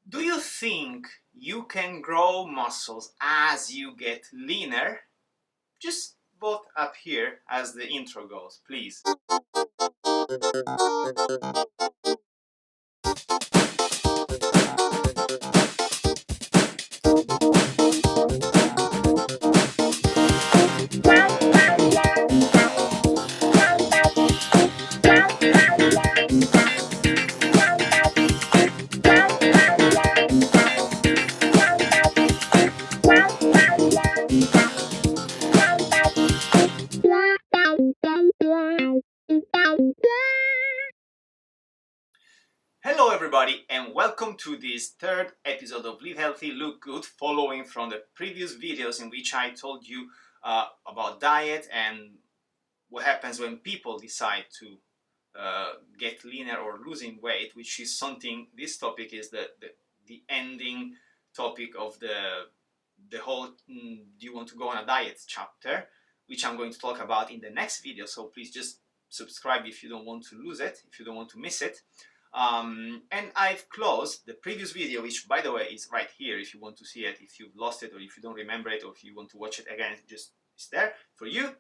Do you think you can grow muscles as you get leaner? Just vote up here as the intro goes, please. Hello everybody and welcome to this third episode of Live Healthy, Look Good, following from the previous videos in which I told you about diet and what happens when people decide to get leaner or losing weight, which is something, this topic is the ending topic of the whole do you want to go on a diet chapter, which I'm going to talk about in the next video. So please just subscribe if you don't want to lose it, if you don't want to miss it. And I've closed the previous video, which by the way is right here if you want to see it, if you've lost it or if you don't remember it or if you want to watch it again, it's there for you.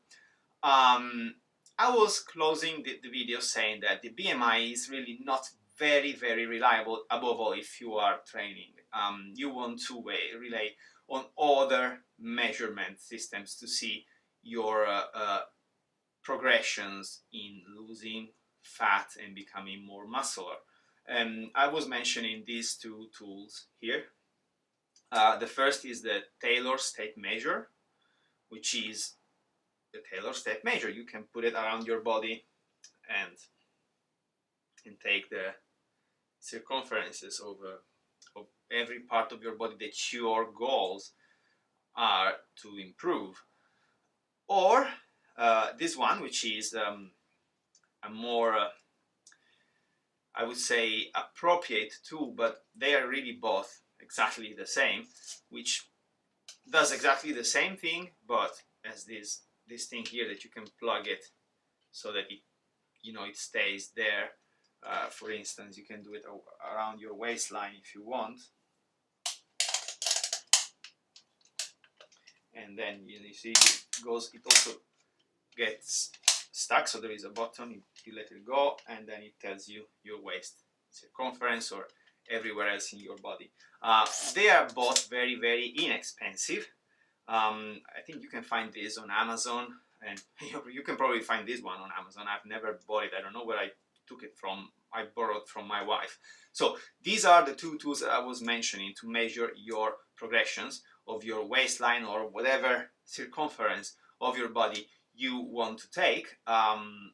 I was closing the video saying that the BMI is really not very reliable, above all if you are training. You want to rely on other measurement systems to see your progressions in losing fat and becoming more muscular. I was mentioning these two tools here. The first is the Taylor Tape Measure, which is the Taylor Tape Measure. You can put it around your body and take the circumferences of every part of your body that your goals are to improve. Or this one, which is a more I would say appropriate tool, but they are really both exactly the same, which does exactly the same thing, but as this thing here that you can plug it so that it stays there. For instance, you can do it around your waistline if you want, and then you see it also gets stuck, so there is a button, you let it go and then it tells you your waist circumference or everywhere else in your body. They are both very inexpensive. I think you can find this on Amazon, and you can probably find this one on Amazon. I've never bought it. I don't know where I took it from. I borrowed from my wife. So these are the two tools that I was mentioning to measure your progressions of your waistline or whatever circumference of your body you want to take. And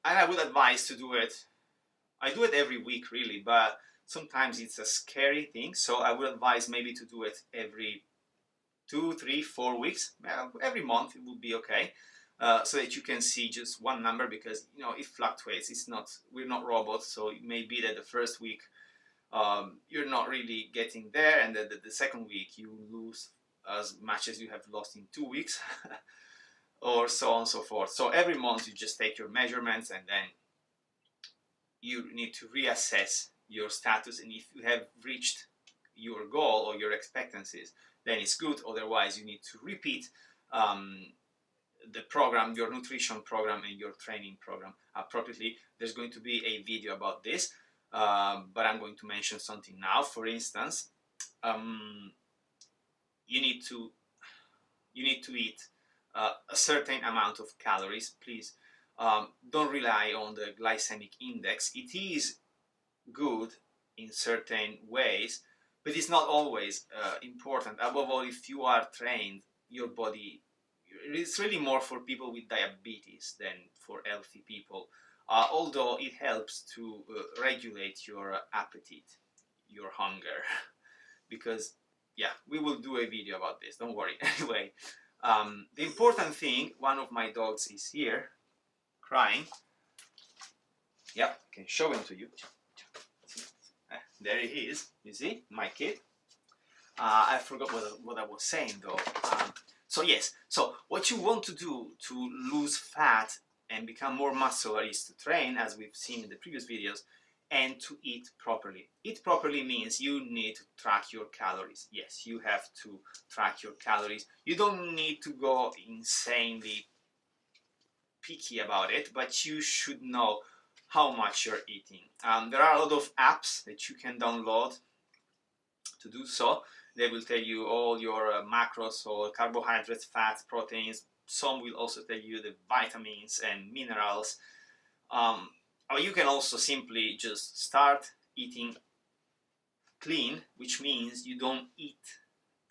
I would advise to do it. I do it every week really, but sometimes it's a scary thing. So I would advise maybe to do it every 2, 3, 4 weeks. Every month it would be okay, so that you can see just one number, because it fluctuates. We're not robots, so it may be that the first week you're not really getting there, and the second week you lose as much as you have lost in 2 weeks. Or so on and so forth. So every month you just take your measurements, and then you need to reassess your status, and if you have reached your goal or your expectancies, then it's good. Otherwise you need to repeat the program, your nutrition program and your training program appropriately. There's going to be a video about this, but I'm going to mention something now. For instance, you need to eat a certain amount of calories. Please don't rely on the glycemic index. It is good in certain ways, but it's not always important. Above all, if you are trained, your body, it's really more for people with diabetes than for healthy people, although it helps to regulate your appetite, your hunger, because yeah, we will do a video about this, don't worry. Anyway, the important thing, one of my dogs is here crying. Yep, I can show him to you. There he is, you see, my kid. I forgot what I was saying though. So yes, so what you want to do to lose fat and become more muscular is to train, as we've seen in the previous videos, and to eat properly. Eat properly means you need to track your calories. Yes, you have to track your calories. You don't need to go insanely picky about it, but you should know how much you're eating. There are a lot of apps that you can download to do so. They will tell you all your macros, or carbohydrates, fats, proteins. Some will also tell you the vitamins and minerals. Or you can also simply just start eating clean, which means you don't eat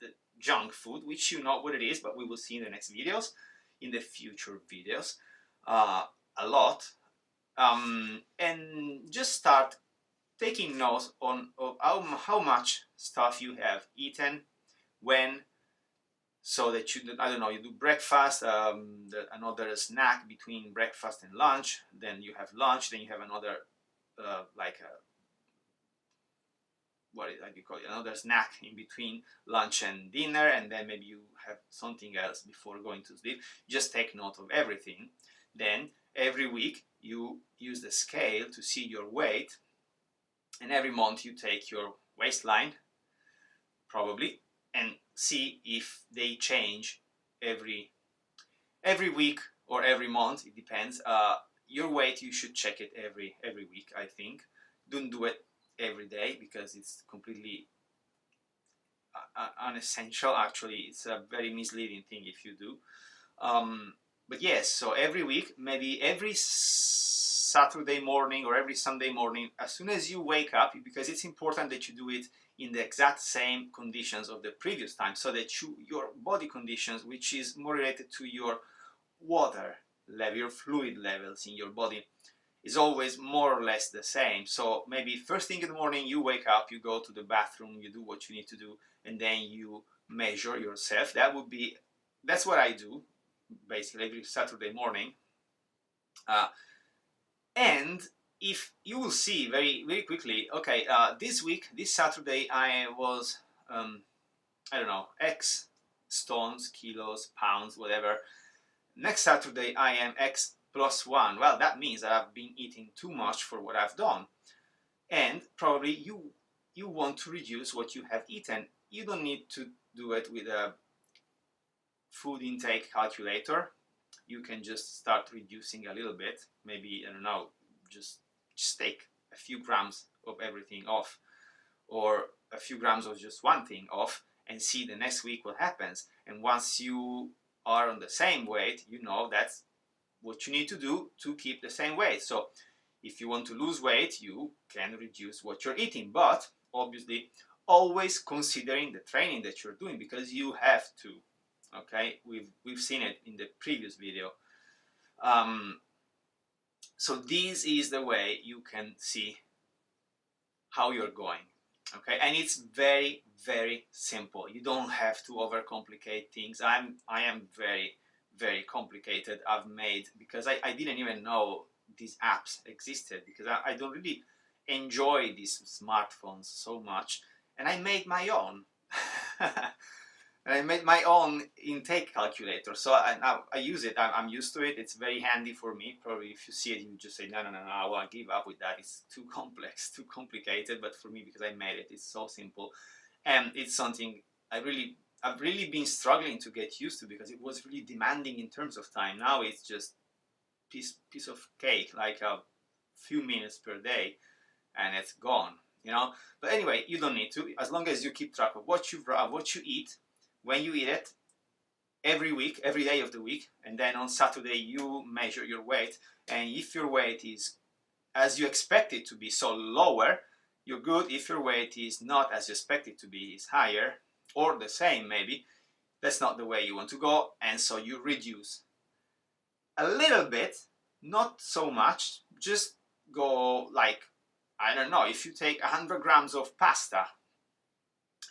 the junk food, which you know what it is, but we will see in the next videos, in the future videos, a lot. And just start taking note of how much stuff you have eaten, when, so that you, I don't know, you do breakfast, another snack between breakfast and lunch, then you have lunch, then you have another like a, what is, like you call it, another snack in between lunch and dinner, and then maybe you have something else before going to sleep. Just take note of everything. Then every week you use the scale to see your weight, and every month you take your waistline probably and see if they change every week or every month. It depends. Your weight, you should check it every week, I think. Don't do it every day because it's completely unessential. Actually, it's a very misleading thing if you do. But yes, so every week, maybe every Saturday morning or every Sunday morning, as soon as you wake up, because it's important that you do it in the exact same conditions of the previous time, so that your body conditions, which is more related to your water level, your fluid levels in your body, is always more or less the same. So maybe first thing in the morning, you wake up, you go to the bathroom, you do what you need to do, and then you measure yourself. That's what I do basically every Saturday morning. And if you will see very quickly, okay, this week, this Saturday, I was I don't know, X stones, kilos, pounds, whatever. Next Saturday I am X plus 1. Well, that means that I've been eating too much for what I've done. And probably you want to reduce what you have eaten. You don't need to do it with a food intake calculator. You can just start reducing a little bit. Maybe, I don't know, just take a few grams of everything off, or a few grams of just one thing off, and see the next week what happens. And once you are on the same weight, you know that's what you need to do to keep the same weight. So if you want to lose weight, you can reduce what you're eating, but obviously always considering the training that you're doing, because you have to. Okay, we've seen it in the previous video. So this is the way you can see how you're going. Okay, and it's very simple. You don't have to overcomplicate things. I am very complicated. I've made, because I didn't even know these apps existed, because I don't really enjoy these smartphones so much, and I made my own. And I made my own intake calculator, so I use it. I'm used to it. It's very handy for me. Probably if you see it, you just say, no, I want to give up with that. It's too complex, too complicated. But for me, because I made it, it's so simple. And it's something I've really been struggling to get used to, because it was really demanding in terms of time. Now it's just piece of cake, like a few minutes per day, and it's gone, you know. But anyway, you don't need to, as long as you keep track of what you eat, when you eat it, every week, every day of the week, and then on Saturday you measure your weight, and if your weight is as you expect it to be, so lower, you're good. If your weight is not as you expect it to be, is higher, or the same maybe, that's not the way you want to go, and so you reduce a little bit, not so much. Just go like, I don't know, if you take 100 grams of pasta,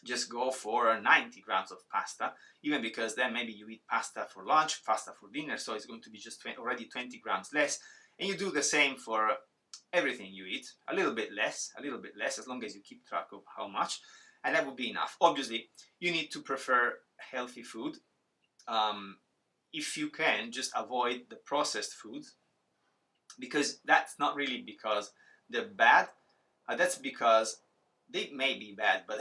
just go for 90 grams of pasta, even, because then maybe you eat pasta for lunch, pasta for dinner, so it's going to be just already 20 grams less. And you do the same for everything you eat, a little bit less, as long as you keep track of how much, and that would be enough. Obviously, you need to prefer healthy food. If you can, just avoid the processed foods, because that's not really because they're bad, That's because they may be bad, but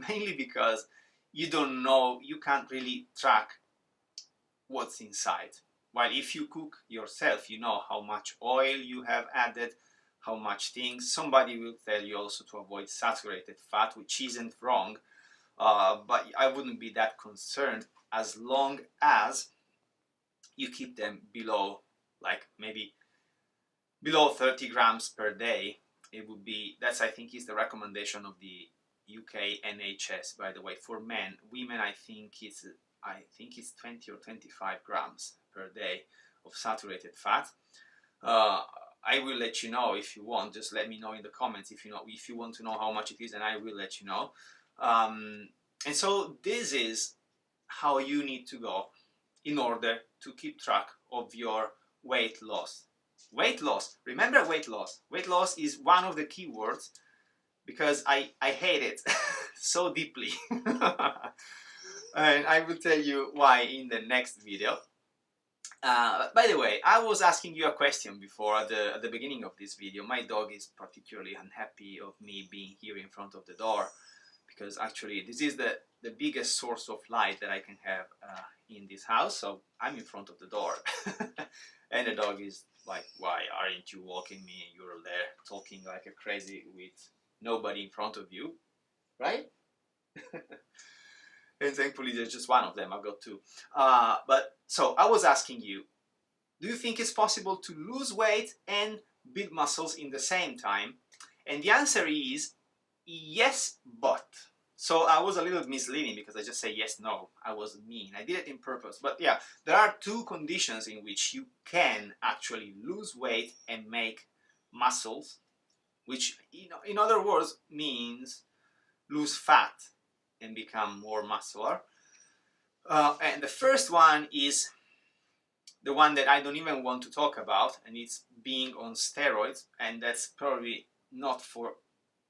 mainly because you don't know, you can't really track what's inside. While if you cook yourself, you know how much oil you have added, how much things. Somebody will tell you also to avoid saturated fat, which isn't wrong, but I wouldn't be that concerned as long as you keep them below, like maybe below 30 grams per day. It would be, that's I think is the recommendation of the UK NHS, by the way. For men, women I think it's 20 or 25 grams per day of saturated fat. I will let you know if you want. Just let me know in the comments if you want to know how much it is, and I will let you know. And so this is how you need to go in order to keep track of your weight loss. Weight loss. Remember weight loss. Weight loss is one of the key words because I hate it so deeply. And I will tell you why in the next video. By the way, I was asking you a question before at the beginning of this video. My dog is particularly unhappy of me being here in front of the door because actually this is the biggest source of light that I can have in this house. So I'm in front of the door and the dog is like, why aren't you walking me? You're there talking like a crazy with nobody in front of you, right? And thankfully there's just one of them. I've got two. But so I was asking you, do you think it's possible to lose weight and build muscles in the same time? And the answer is yes, but. So I was a little misleading because I just say yes, no. I was mean. I did it in purpose. But yeah, there are two conditions in which you can actually lose weight and make muscles, which in other words means lose fat and become more muscular. And the first one is the one that I don't even want to talk about, and it's being on steroids, and that's probably not for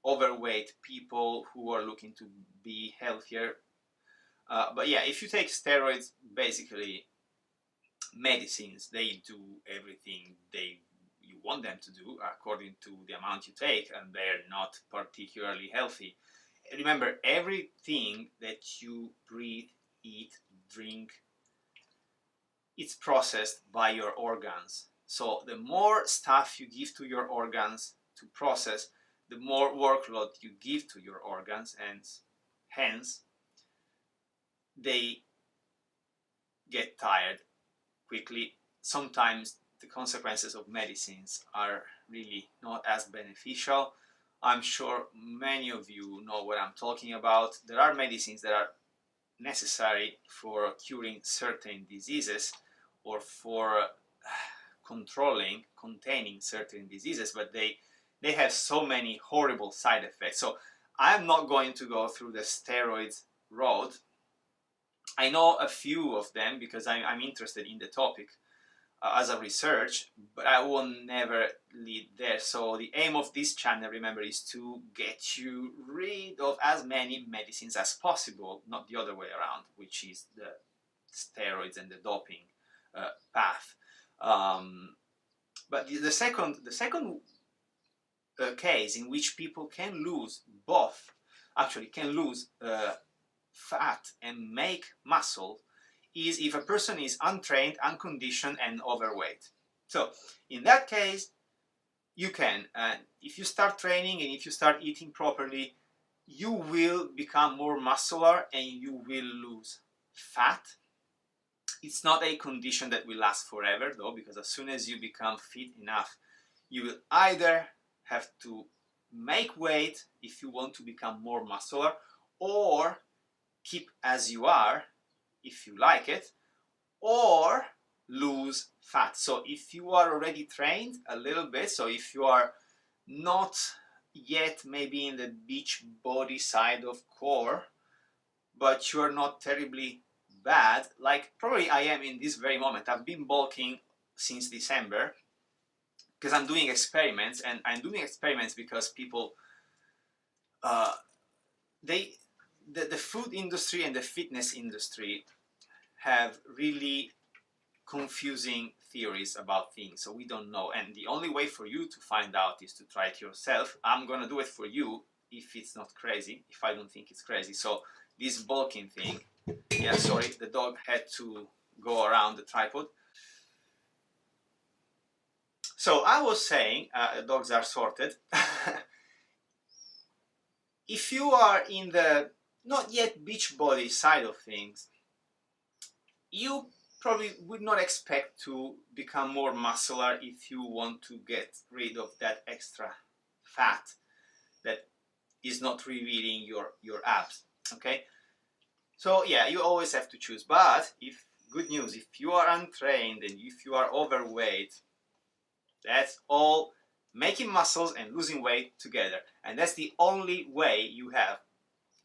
overweight people who are looking to be healthier. But yeah, if you take steroids, basically medicines, they do everything you want them to do according to the amount you take, and they're not particularly healthy. Remember, everything that you breathe, eat, drink, it's processed by your organs. So the more stuff you give to your organs to process, the more workload you give to your organs, and hence they get tired quickly. Sometimes the consequences of medicines are really not as beneficial. I'm sure many of you know what I'm talking about. There are medicines that are necessary for curing certain diseases or for containing certain diseases, but they have so many horrible side effects. So I'm not going to go through the steroids road. I know a few of them because I'm interested in the topic as a research, but I will never lead there. So the aim of this channel, remember, is to get you rid of as many medicines as possible, not the other way around, which is the steroids and the doping path. But the second case in which people can lose both, actually can lose fat and make muscle, is if a person is untrained, unconditioned, and overweight. So in that case, you can, if you start training and if you start eating properly, you will become more muscular and you will lose fat. It's not a condition that will last forever though, because as soon as you become fit enough, you will either have to make weight if you want to become more muscular, or keep as you are if you like it, or lose fat. So if you are already trained a little bit, so if you are not yet maybe in the beach body side of core, but you are not terribly bad, like probably I am in this very moment. I've been bulking since December because I'm doing experiments, and I'm doing experiments because people the food industry and the fitness industry have really confusing theories about things, so we don't know, and the only way for you to find out is to try it yourself. I'm gonna do it for you if it's not crazy, if I don't think it's crazy. So this bulking thing, yeah, sorry, the dog had to go around the tripod. So I was saying, dogs are sorted. If you are in the not yet beach body side of things, you probably would not expect to become more muscular if you want to get rid of that extra fat that is not revealing your abs. Okay, so yeah, you always have to choose. But if good news, if you are untrained and if you are overweight, that's all making muscles and losing weight together, and that's the only way you have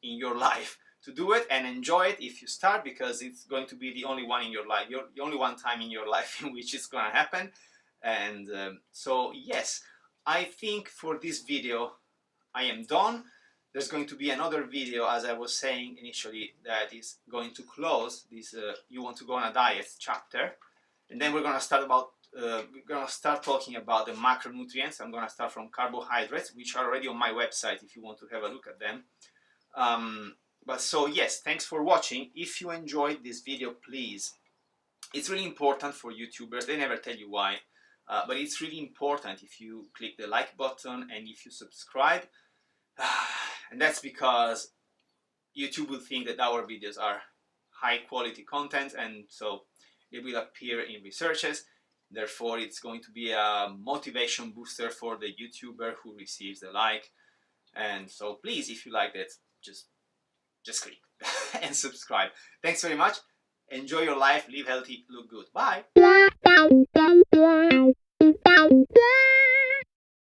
in your life to do it, and enjoy it if you start, because it's going to be the only one in your life, the only one time in your life in which it's going to happen. And so yes, I think for this video I am done. There's going to be another video, as I was saying initially, that is going to close this you want to go on a diet chapter, and then we're going to start talking about the macronutrients. I'm going to start from carbohydrates, which are already on my website if you want to have a look at them. But so yes, thanks for watching. If you enjoyed this video, please, it's really important for YouTubers, they never tell you why, but it's really important if you click the like button and if you subscribe, and that's because YouTube will think that our videos are high quality content, and so they will appear in researches. Therefore, it's going to be a motivation booster for the YouTuber who receives the like. And so please, if you like it, just click and subscribe. Thanks very much. Enjoy your life, live healthy, look good. Bye.